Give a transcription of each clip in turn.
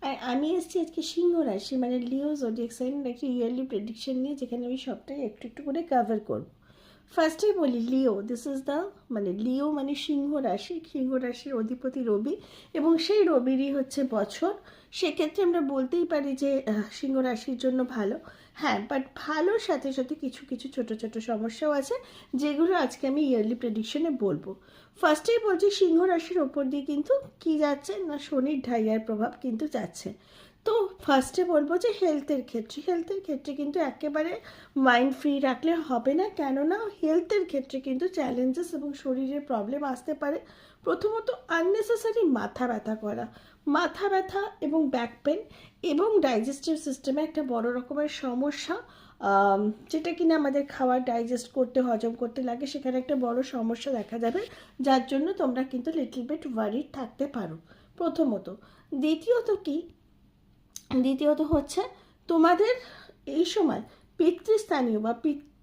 আর আমি এসেছি আজকে সিংহ রাশি মানে লিও জোডিয়াক সাইন একটা ইয়ারলি প্রেডিকশন নিয়ে, যেখানে আমি সবটাই একটু একটু করে কভার করব। ফার্স্টেই বলি লিও, দিস ইজ দ্য মানে লিও মানে সিংহ রাশি, সিংহ রাশির অধিপতি রবি, এবং সেই রবিরই হচ্ছে বছর। সেক্ষেত্রে আমরা বলতেই পারি যে সিংহ রাশির জন্য ভালো। হ্যাঁ, বাট ভালোর সাথে সাথে কিছু কিছু ছোটো ছোটো সমস্যাও আছে, যেগুলো আজকে আমি ইয়ারলি প্রেডিকশনে বলবো। ফার্স্টেই বলছি সিংহ রাশির ওপর দিয়ে কিন্তু কি যাচ্ছে না, শনির ঢাইয়ার প্রভাব কিন্তু যাচ্ছে। তো ফার্স্টে বলবো যে হেলথের ক্ষেত্রে কিন্তু একেবারে মাইন্ড ফ্রি রাখলে হবে না, কেননা হেলথের ক্ষেত্রে কিন্তু চ্যালেঞ্জেস এবং শরীরের প্রবলেম আসতে পারে। প্রথমত আননেসেসারি মাথা ব্যথা এবং ব্যাক পেন এবং ডাইজেস্টিভ সিস্টেমে একটা বড় রকমের সমস্যা, যেটা কিনা আমাদের খাবার ডাইজেস্ট করতে হজম করতে লাগে, সেখানে একটা বড় সমস্যা দেখা যাবে, যার জন্য তোমরা কিন্তু লিটল বিট ওয়ারিড থাকতে পারো প্রথমত। দ্বিতীয়ত হচ্ছে তোমাদের এই সময় পিতৃস্থানীয় বা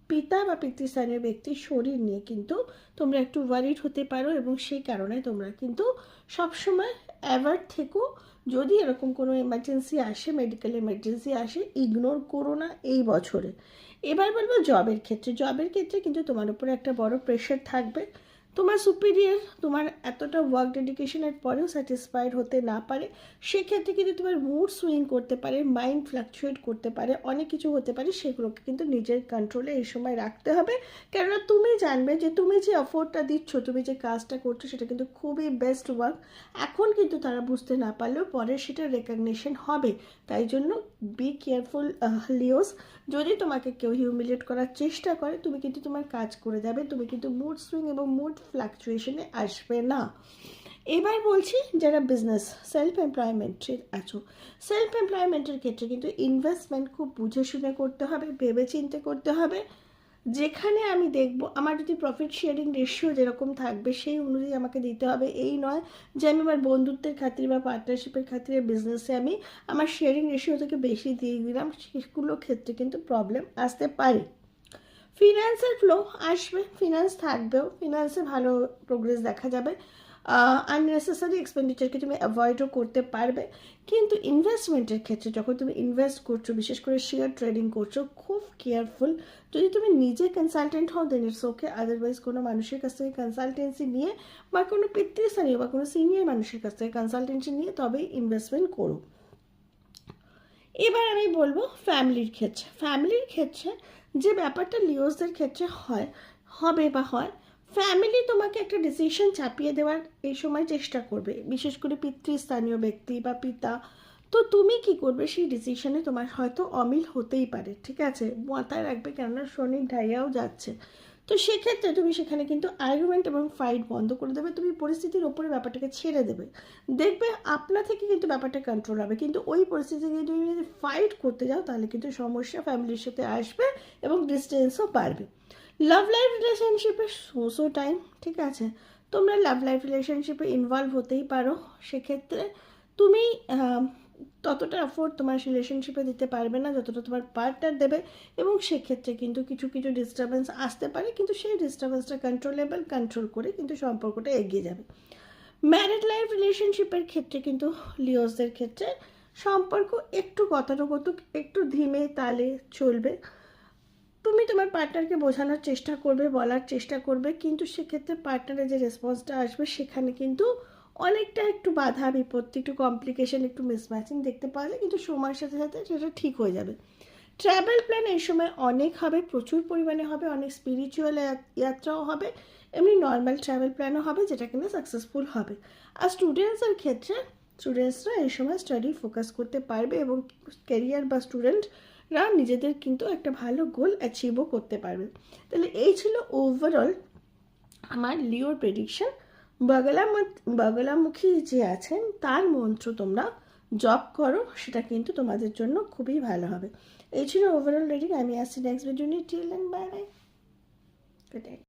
পিতা বা পিতৃস্থানীয় ব্যক্তির শরীর নিয়ে কিন্তু তোমরা একটু ওয়ারিড হতে পারো, এবং সেই কারণে তোমরা কিন্তু সবসময় অ্যাভার্ট থেকো। যদি এরকম কোনো এমার্জেন্সি আসে, মেডিকেল এমার্জেন্সি আসে, ইগনোর করো না এই বছরে। এবার বলবো জবের ক্ষেত্রে কিন্তু তোমার উপরে একটা বড় প্রেশার থাকবে। তোমার সুপিরিয়র তোমার এতটা ওয়ার্ক ডেডিকেশনের পরেও স্যাটিসফাইড হতে না পারে, সেক্ষেত্রে কিন্তু তোমার মুড সুইং করতে পারে, মাইন্ড ফ্লাকচুয়েট করতে পারে, অনেক কিছু হতে পারে। সেগুলোকে কিন্তু নিজের কন্ট্রোলে এই সময় রাখতে হবে, কেননা তুমি জানবে যে তুমি যে এফোর্টটা দিচ্ছ, তুমি যে কাজটা করছো, সেটা কিন্তু খুবই বেস্ট ওয়ার্ক। এখন কিন্তু তারা বুঝতে না পারলেও পরে সেটা রেকগনিশন হবে। তাই জন্য বি কেয়ারফুল লিওস। যদি তোমাকে কেউ হিউমিলিয়েট করার চেষ্টা করে, তুমি কিন্তু তোমার কাজ করে যাবে, তুমি কিন্তু মুড সুইং এবং মুড ফ্লাকচুয়েশনে আসবে না। এবার বলছি যারা বিজনেস সেলফ এমপ্লয়মেন্টের আছো, সেলফ এমপ্লয়মেন্টের ক্ষেত্রে কিন্তু ইনভেস্টমেন্ট খুব বুঝে শুনে করতে হবে, ভেবে চিন্তে করতে হবে। যেখানে আমি দেখব আমার যদি প্রফিট শেয়ারিং রেশিও যেরকম থাকবে সেই অনুযায়ী আমাকে দিতে হবে। এই নয় যে আমি আমার বন্ধুত্বের খাতিরে বা পার্টনারশিপের খাতিরে বিজনেসে আমি আমার শেয়ারিং রেশিও থেকে বেশি দিয়ে দিলাম, সেগুলোর ক্ষেত্রে কিন্তু প্রবলেম আসতে পারে। ফিনান্সের ফ্লো আসবে, ফিনান্স থাকবেও, ফিনান্সে ভালো প্রোগ্রেস দেখা যাবে। আননেসেসারি এক্সপেন্ডিচারকে তুমি অ্যাভয়েডও করতে পারবে। কিন্তু ইনভেস্টমেন্টের ক্ষেত্রে যখন তুমি ইনভেস্ট করছো, বিশেষ করে শেয়ার ট্রেডিং করছো, খুব কেয়ারফুল। যদি তুমি নিজে কনসালটেন্ট হও দেন ইটস ওকে, আদারওয়াইজ কোনো মানুষের কাছ থেকে কনসালটেন্সি নিয়ে বা কোনো পিতৃস্থানীয় বা কোনো সিনিয়র মানুষের কাছ থেকে কনসালটেন্সি নিয়ে তবেই ইনভেস্টমেন্ট করো। এবার আমি বলবো ফ্যামিলির ক্ষেত্রে যে ব্যাপারটা লিওসদের ক্ষেত্রে হবে বা হয়, ফ্যামিলি তোমাকে একটা ডিসিশন চাপিয়ে দেওয়ার এই সময় চেষ্টা করবে, বিশেষ করে পিতৃস্থানীয় ব্যক্তি বা পিতা। তো তুমি কি করবে, সেই ডিসিশনে তোমার হয়তো অমিল হতেই পারে, ঠিক আছে, মাথায় রাখবে, কেননা শনি ঢাইয়াও যাচ্ছে। তো সেক্ষেত্রে তুমি সেখানে কিন্তু আর্গুমেন্ট এবং ফাইট বন্ধ করে দেবে, তুমি পরিস্থিতির ওপরে ব্যাপারটাকে ছেড়ে দেবে, দেখবে আপনা থেকে কিন্তু ব্যাপারটা কন্ট্রোল হবে। কিন্তু ওই পরিস্থিতিতে তুমি যদি ফাইট করতে যাও, তাহলে কিন্তু সমস্যা ফ্যামিলির সাথে আসবে এবং ডিস্টেন্সও বাড়বে। লাভ লাইফ রিলেশনশিপে সো টাইম, ঠিক আছে, তোমরা লাভ লাইফ রিলেশনশিপে ইনভলভ হতেই পারো। সেক্ষেত্রে তুমি ততটা এফোর্ট তোমার রিলেশনশিপে দিতে পারবে না যতটা তোমার পার্টনার দেবে, এবং সেক্ষেত্রে কিন্তু কিছু কিছু ডিস্টারবেন্স আসতে পারে, কিন্তু সেই ডিস্টারবেন্সটা কন্ট্রোল করে কিন্তু সম্পর্কটা এগিয়ে যাবে। ম্যারিড লাইফ রিলেশনশিপের ক্ষেত্রে কিন্তু লিওসদের ক্ষেত্রে সম্পর্ক একটু গতানুগতিক, একটু ধীমে তালে চলবে। তুমি তোমার পার্টনারকে বোঝানোর চেষ্টা করবে, বলার চেষ্টা করবে, কিন্তু সেক্ষেত্রে পার্টনারের যে রেসপন্সটা আসবে সেখানে কিন্তু অনেকটা একটু বাধা বিপত্তি, একটু কমপ্লিকেশন, একটু মিসম্যাচিং দেখতে পাওয়া যায়, কিন্তু সময়ের সাথে সাথে সেটা ঠিক হয়ে যাবে। ট্রাভেল প্ল্যান এই সময় অনেক হবে, প্রচুর পরিমাণে হবে, অনেক স্পিরিচুয়াল যাত্রাও হবে, এমনি নর্মাল ট্রাভেল প্ল্যানও হবে, যেটা কিনা সাকসেসফুল হবে। আর স্টুডেন্টসরা এই সময় স্টাডি ফোকাস করতে পারবে, এবং ক্যারিয়ার বা স্টুডেন্টরা নিজেদের কিন্তু একটা ভালো গোল অ্যাচিভও করতে পারবে। তাহলে এই ছিল ওভারঅল আমার লিওর প্রেডিকশন। বগলামুখী যে আছেন তার মন্ত্র তোমরা জপ করো, সেটা কিন্তু তোমাদের জন্য খুবই ভালো হবে। এই ছিল ওভারঅল রিডিং। আমি আসছি নেক্সট ভিডিও নিয়ে। Till then bye bye, good night.